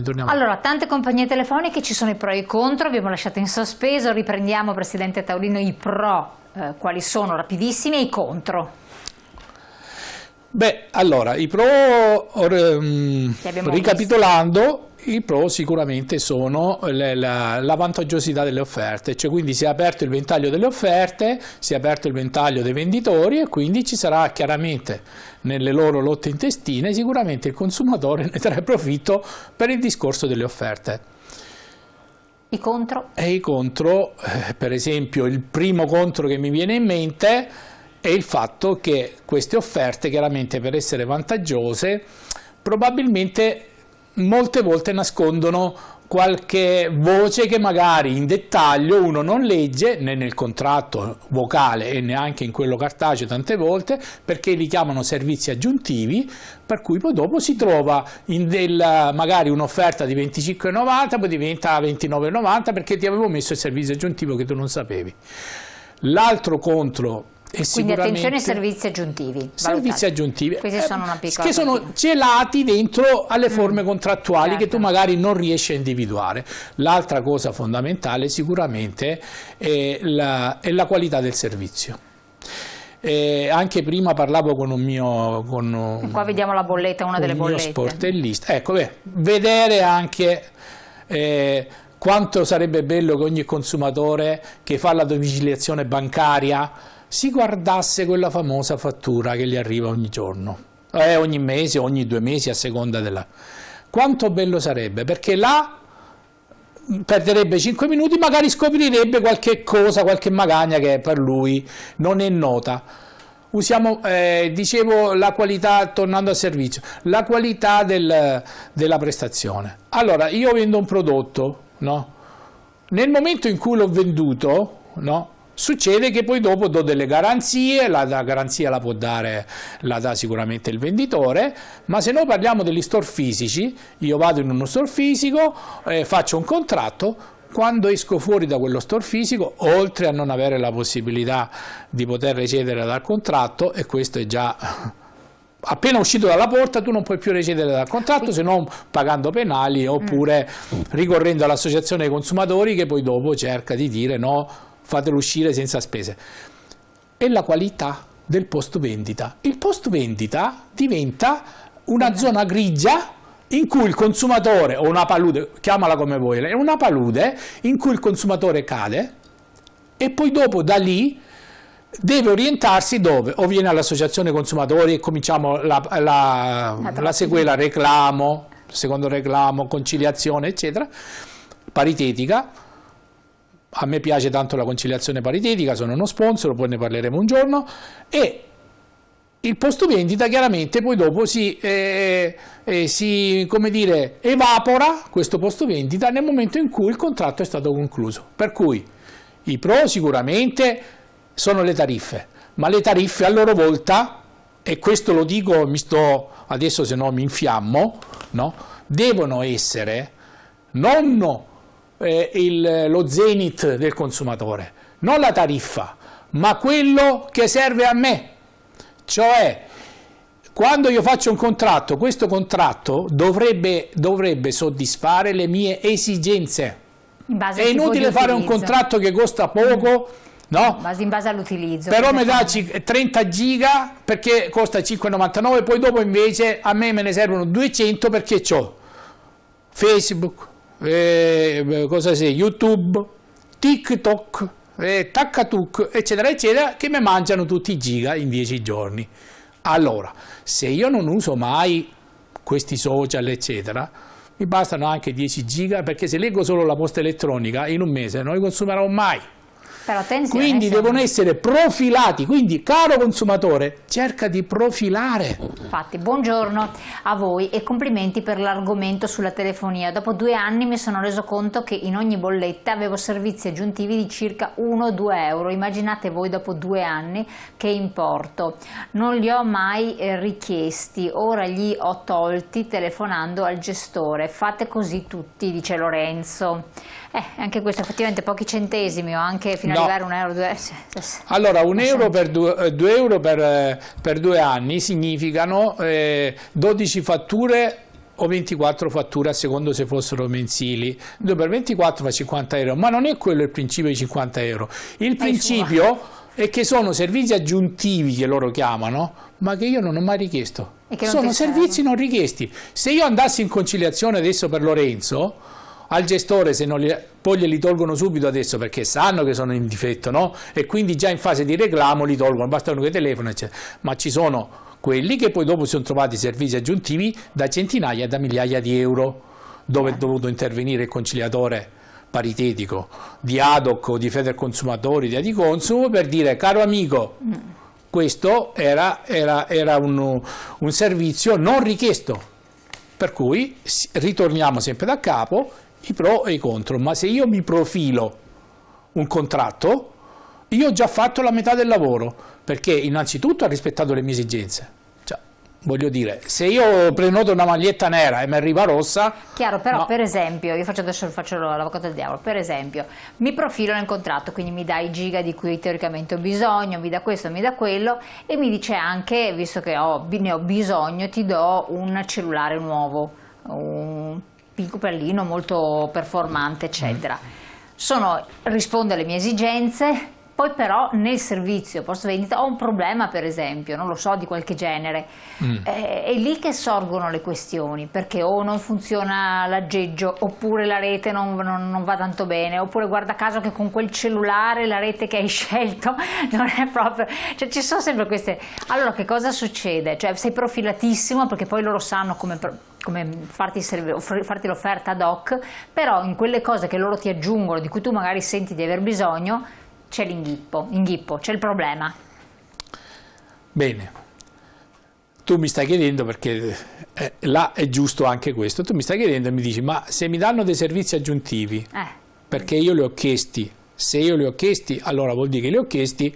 torniamo. Allora, tante compagnie telefoniche, ci sono i pro e i contro, abbiamo lasciato in sospeso, riprendiamo, Presidente Taulino, i pro, quali sono, rapidissimi, e i contro. Beh, allora, i pro, ricapitolando, i pro sicuramente sono la vantaggiosità delle offerte, cioè quindi si è aperto il ventaglio delle offerte, si è aperto il ventaglio dei venditori e quindi ci sarà chiaramente nelle loro lotte intestine, sicuramente il consumatore ne trae profitto per il discorso delle offerte. I contro? E i contro, per esempio, il primo contro che mi viene in mente è il fatto che queste offerte, chiaramente per essere vantaggiose, probabilmente molte volte nascondono qualche voce che magari in dettaglio uno non legge né nel contratto vocale e neanche in quello cartaceo tante volte, perché li chiamano servizi aggiuntivi, per cui poi dopo si trova magari un'offerta di 25,90, poi diventa 29,90 perché ti avevo messo il servizio aggiuntivo che tu non sapevi. L'altro contro è quindi attenzione ai servizi aggiuntivi. Servizi aggiuntivi questi sono una piccola che sono celati dentro alle forme contrattuali, certo, che tu magari non riesci a individuare. L'altra cosa fondamentale sicuramente è la qualità del servizio. Anche prima parlavo con un mio qua vediamo la bolletta, una delle bollette, sportellista, ecco, vedere anche quanto sarebbe bello che ogni consumatore che fa la domiciliazione bancaria si guardasse quella famosa fattura che gli arriva ogni giorno, ogni mese, ogni 2 mesi, a seconda della... Quanto bello sarebbe, perché là perderebbe 5 minuti, magari scoprirebbe qualche cosa, qualche magagna che per lui non è nota. Usiamo, dicevo, la qualità, tornando al servizio, la qualità della prestazione. Allora, io vendo un prodotto, no? Nel momento in cui l'ho venduto, no? Succede che poi dopo do delle garanzie, la garanzia la dà sicuramente il venditore, ma se noi parliamo degli store fisici, io vado in uno store fisico, faccio un contratto, quando esco fuori da quello store fisico, oltre a non avere la possibilità di poter recedere dal contratto, e questo è già... Appena uscito dalla porta tu non puoi più recedere dal contratto, se non pagando penali oppure ricorrendo all'associazione dei consumatori che poi dopo cerca di dire no, fatelo uscire senza spese. E la qualità del post vendita. Il post vendita diventa una zona grigia in cui il consumatore, o una palude, chiamala come vuoi, è una palude in cui il consumatore cade e poi dopo da lì deve orientarsi dove? O viene all'associazione consumatori e cominciamo la sequela reclamo, secondo reclamo, conciliazione, eccetera, paritetica. A me piace tanto la conciliazione paritetica, sono uno sponsor, poi ne parleremo un giorno, e il post vendita chiaramente poi dopo come dire, evapora questo post vendita nel momento in cui il contratto è stato concluso. Per cui i pro sicuramente sono le tariffe, ma le tariffe a loro volta, e questo lo dico, adesso se no mi infiammo, no? Devono essere non lo zenith del consumatore, non la tariffa, ma quello che serve a me. Cioè, quando io faccio un contratto, questo contratto dovrebbe soddisfare le mie esigenze. È inutile fare un contratto che costa poco, no? In base all'utilizzo. Però mi dà 30 giga perché costa 5,99, poi dopo invece a me ne servono 200 perché ho Facebook, YouTube, TikTok, Takkatuk, eccetera, eccetera, che mi mangiano tutti i giga in 10 giorni. Allora, se io non uso mai questi social, eccetera, mi bastano anche 10 giga, perché se leggo solo la posta elettronica in un mese non li consumerò mai. Però attenzione, quindi devono essere profilati, quindi caro consumatore, cerca di profilare. Infatti, buongiorno a voi e complimenti per l'argomento sulla telefonia. Dopo 2 anni mi sono reso conto che in ogni bolletta avevo servizi aggiuntivi di circa 1-2 euro. Immaginate voi dopo 2 anni che importo. Non li ho mai richiesti, ora gli ho tolti telefonando al gestore. Fate così tutti, dice Lorenzo. Anche questo effettivamente pochi centesimi o anche fino ad arrivare a 1 euro, 2 euro. Allora, 1 euro per 2 euro per 2 anni significano 12 fatture o 24 fatture a secondo se fossero mensili. 2 per 24 fa 50 euro, ma non è quello il principio di 50 euro. Il principio è che sono servizi aggiuntivi che loro chiamano, ma che io non ho mai richiesto. Sono servizi non richiesti. Se io andassi in conciliazione adesso per Lorenzo, al gestore, se non poi glieli tolgono subito adesso perché sanno che sono in difetto, no? E quindi già in fase di reclamo li tolgono, basta uno che telefona, eccetera. Ma ci sono quelli che poi dopo si sono trovati servizi aggiuntivi da centinaia, da migliaia di euro, dove è dovuto intervenire il conciliatore paritetico di ADOC o di Federconsumatori, di Adiconsum, per dire: caro amico, questo era un servizio non richiesto, per cui ritorniamo sempre da capo, i pro e i contro. Ma se io mi profilo un contratto, io ho già fatto la metà del lavoro, perché innanzitutto ha rispettato le mie esigenze. Cioè, voglio dire, se io prenoto una maglietta nera e mi arriva rossa... Chiaro, però no. Per esempio, io adesso faccio l'avvocato del diavolo, per esempio, mi profilo nel contratto, quindi mi dà i giga di cui teoricamente ho bisogno, mi dà questo, mi dà quello, e mi dice anche, visto che ne ho bisogno, ti do un cellulare nuovo, un picco pallino molto performante, eccetera. Risponde alle mie esigenze. Poi però nel servizio post vendita ho un problema, per esempio, non lo so, di qualche genere, è lì che sorgono le questioni, perché o non funziona l'aggeggio, oppure la rete non va tanto bene, oppure guarda caso che con quel cellulare la rete che hai scelto non è proprio, cioè ci sono sempre queste. Allora che cosa succede? Cioè sei profilatissimo, perché poi loro sanno come farti l'offerta ad hoc, però in quelle cose che loro ti aggiungono, di cui tu magari senti di aver bisogno, c'è l'inghippo, c'è il problema. Bene, tu mi stai chiedendo, perché là è giusto anche questo, tu mi stai chiedendo e mi dici: ma se mi danno dei servizi aggiuntivi, perché io li ho chiesti, se io li ho chiesti allora vuol dire che li ho chiesti,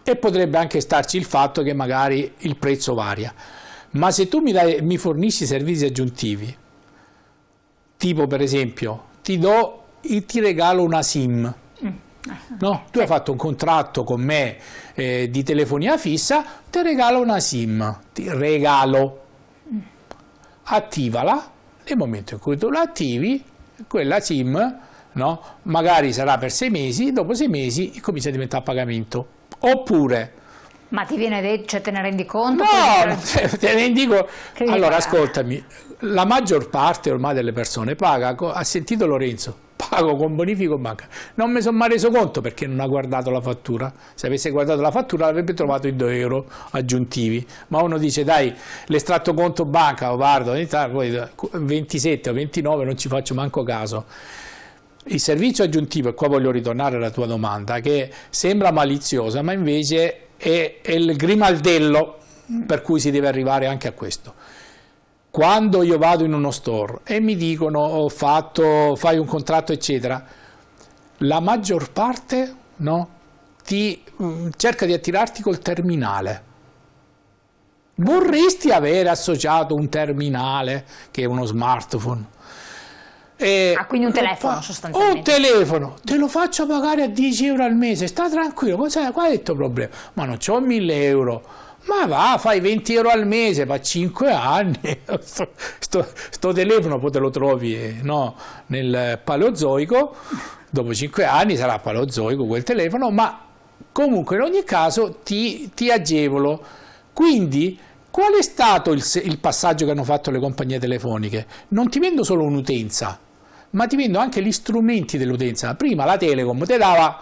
e potrebbe anche starci il fatto che magari il prezzo varia. Ma se tu mi fornisci servizi aggiuntivi, tipo per esempio ti regalo una SIM, no? Tu hai fatto un contratto con me di telefonia fissa, ti regalo una SIM, ti regalo, attivala. Nel momento in cui tu la attivi, quella SIM, no? Magari sarà per 6 mesi, dopo 6 mesi comincia a diventare a pagamento. Oppure... Ma ti viene detto, cioè te ne rendi conto? No, te ne dico. Allora ascoltami, la maggior parte ormai delle persone paga, ha sentito Lorenzo, pago con bonifico banca. Non mi sono mai reso conto perché non ha guardato la fattura. Se avesse guardato la fattura avrebbe trovato i 2 euro aggiuntivi. Ma uno dice: dai, l'estratto conto banca, guardo, poi 27 o 29 non ci faccio manco caso. Il servizio aggiuntivo, e qua voglio ritornare alla tua domanda, che sembra maliziosa, ma invece è il grimaldello per cui si deve arrivare anche a questo. Quando io vado in uno store e mi dicono: fai un contratto eccetera, la maggior parte, no, cerca di attirarti col terminale. Vorresti avere associato un terminale che è uno smartphone. Quindi un telefono sostanzialmente. Un telefono, te lo faccio pagare a 10 euro al mese, sta tranquillo, qual è il tuo problema? Ma non c'ho 1000 euro. Ma va, fai 20 euro al mese, per 5 anni, sto telefono poi te lo trovi, no, nel Paleozoico, dopo 5 anni sarà Paleozoico quel telefono, ma comunque in ogni caso ti agevolo. Quindi qual è stato il passaggio che hanno fatto le compagnie telefoniche? Non ti vendo solo un'utenza, ma ti vendo anche gli strumenti dell'utenza. Prima la Telecom ti dava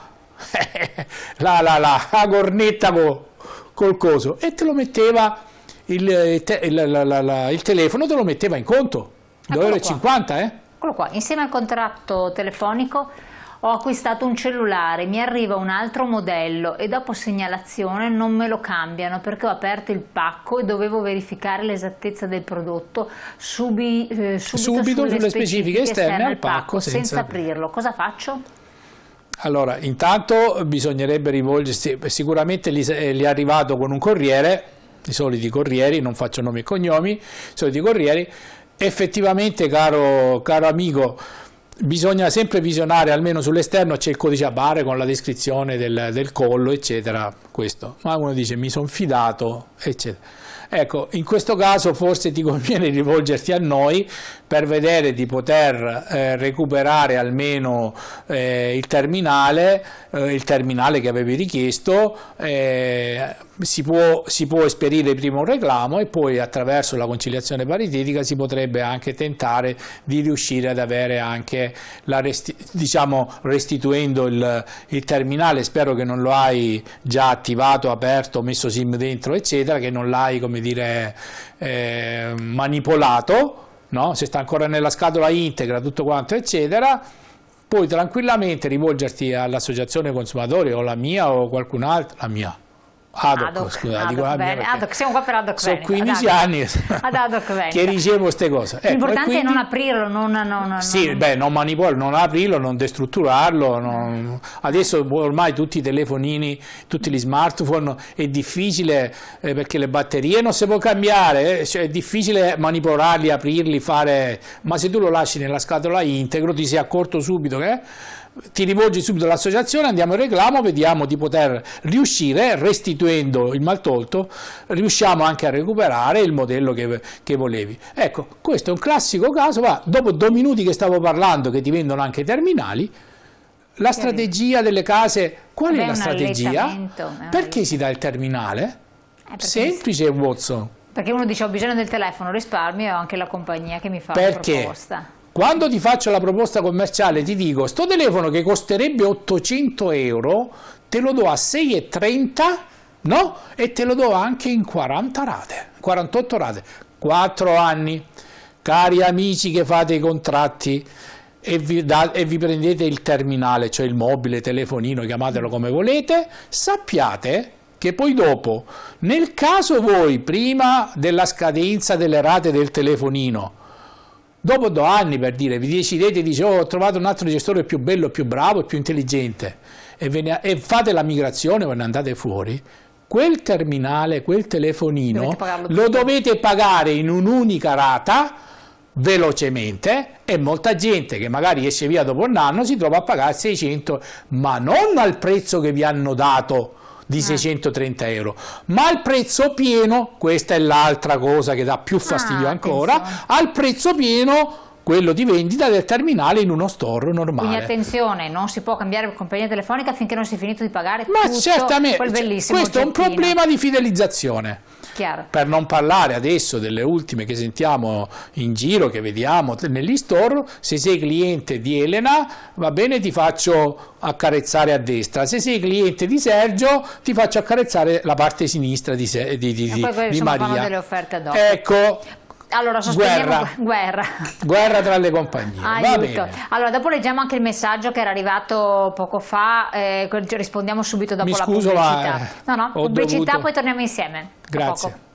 la cornetta col coso e te lo metteva il telefono, te lo metteva in conto, 2,50 €. Eccolo qua, insieme al contratto telefonico ho acquistato un cellulare, mi arriva un altro modello e dopo segnalazione non me lo cambiano perché ho aperto il pacco e dovevo verificare l'esattezza del prodotto subito sulle specifiche esterne al pacco senza aprirlo. Cosa faccio? Allora, intanto bisognerebbe rivolgersi, sicuramente gli è arrivato con un corriere, i soliti corrieri, non faccio nomi e cognomi, i soliti corrieri. Effettivamente, caro amico, bisogna sempre visionare, almeno sull'esterno c'è il codice a barre con la descrizione del collo, eccetera, questo. Ma uno dice: mi sono fidato, eccetera. Ecco, in questo caso forse ti conviene rivolgerti a noi per vedere di poter recuperare almeno il terminale che avevi richiesto. Si può esperire prima un reclamo e poi attraverso la conciliazione paritetica si potrebbe anche tentare di riuscire ad avere anche restituendo il terminale. Spero che non lo hai già attivato, aperto, messo SIM dentro eccetera, che non l'hai, come dire, manipolato, no? Se sta ancora nella scatola integra tutto quanto eccetera, puoi tranquillamente rivolgerti all'associazione consumatori o la mia o qualcun altro, la mia. Adoc, siamo qua per Adoc sono Veneto. 15 anni che ricevo queste cose. Ecco, l'importante è non aprirlo, non manipolarlo, non aprirlo, non destrutturarlo. Adesso ormai tutti i telefonini, tutti gli smartphone è difficile perché le batterie non si può cambiare, cioè è difficile manipolarli, aprirli, ma se tu lo lasci nella scatola integro ti sei accorto subito che ti rivolgi subito all'associazione, andiamo in reclamo, vediamo di poter riuscire, restituendo il maltolto, riusciamo anche a recuperare il modello che volevi. Ecco, questo è un classico caso, dopo 2 minuti che stavo parlando che ti vendono anche i terminali, la strategia delle case, qual è la strategia? Perché si dà il terminale? Semplice, Watson. Perché uno dice ho bisogno del telefono, risparmio, e ho anche la compagnia che mi fa la proposta. Quando ti faccio la proposta commerciale ti dico, sto telefono che costerebbe 800 euro, te lo do a 6,30, no? E te lo do anche in 40 rate, 48 rate, 4 anni. Cari amici che fate i contratti e vi prendete il terminale, cioè il mobile, telefonino, chiamatelo come volete, sappiate che poi dopo, nel caso voi, prima della scadenza delle rate del telefonino, dopo 2 anni per dire, vi decidete, dice ho trovato un altro gestore più bello, più bravo e più intelligente e fate la migrazione quando andate fuori, quel terminale, quel telefonino lo dovete pagare in un'unica rata velocemente, e molta gente che magari esce via dopo un anno si trova a pagare 600, ma non al prezzo che vi hanno dato di 630 euro, ma al prezzo pieno. Questa è l'altra cosa che dà più fastidio ancora, al prezzo pieno, quello di vendita del terminale in uno store normale. Quindi attenzione, non si può cambiare compagnia telefonica finché non si è finito di pagare certamente, quel bellissimo questo oggettino. È un problema di fidelizzazione. Chiaro. Per non parlare adesso delle ultime che sentiamo in giro, che vediamo negli store, se sei cliente di Elena, va bene, ti faccio accarezzare a destra, se sei cliente di Sergio ti faccio accarezzare la parte sinistra di Maria. Fanno delle offerte dopo. Ecco. Allora, sospendiamo guerra tra le compagnie. Va bene. Allora, dopo leggiamo anche il messaggio che era arrivato poco fa, rispondiamo subito dopo la pubblicità. Pubblicità, poi torniamo insieme. Grazie.